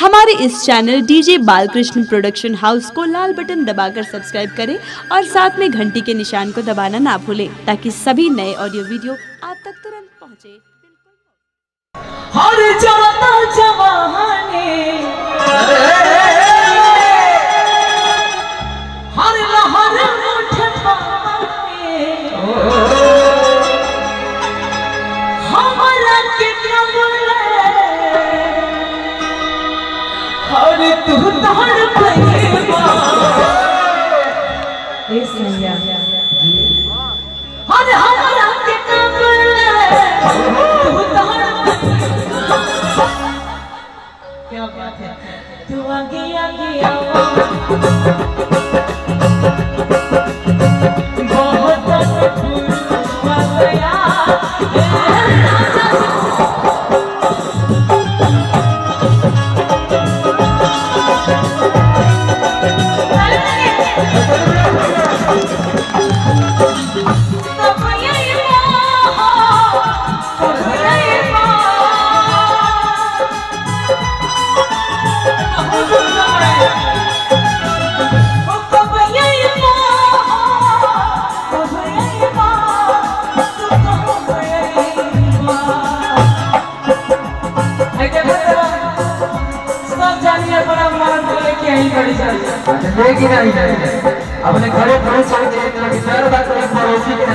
हमारे इस channel DJ Balkrishna production house को लाल बटन दबाकर सब्सक्राइब करें और साथ में घंटी के निशान को दबाना ना भूलें ताकि सभी नए ऑडियो वीडियो आप तक तुरंत पहुंचे। हर जवाने हर लहर उठे हमारा के हर तू तहर पैबा ए संज्ञा हर हमारा के तू तहर क्या बात है तू आगे आगे आओ बहुत खुश हो गया लेकिन अपने घरे पड़ोस पड़ोसी के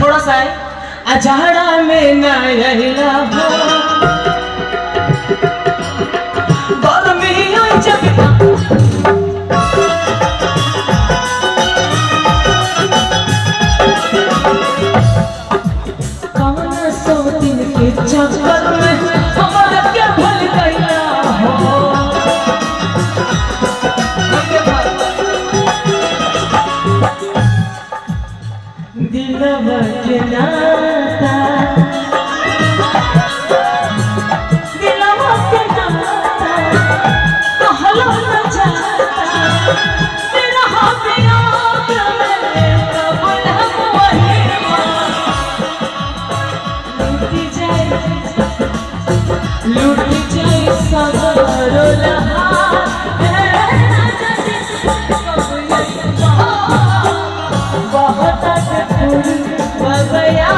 थोड़ा सा अजहरा में न रहिला कौन सो दिन के चक्कर में हमारा क्या भल गया हो दिलवा के नाता कहलो न जाता तेरा हाथ याद में कबल हम वही लूट जाए सगरो लहा बहुत गया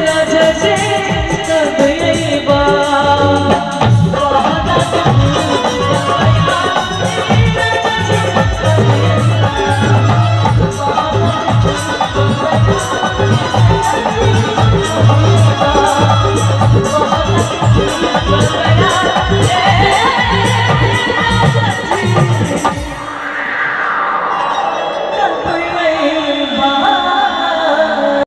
राजा जी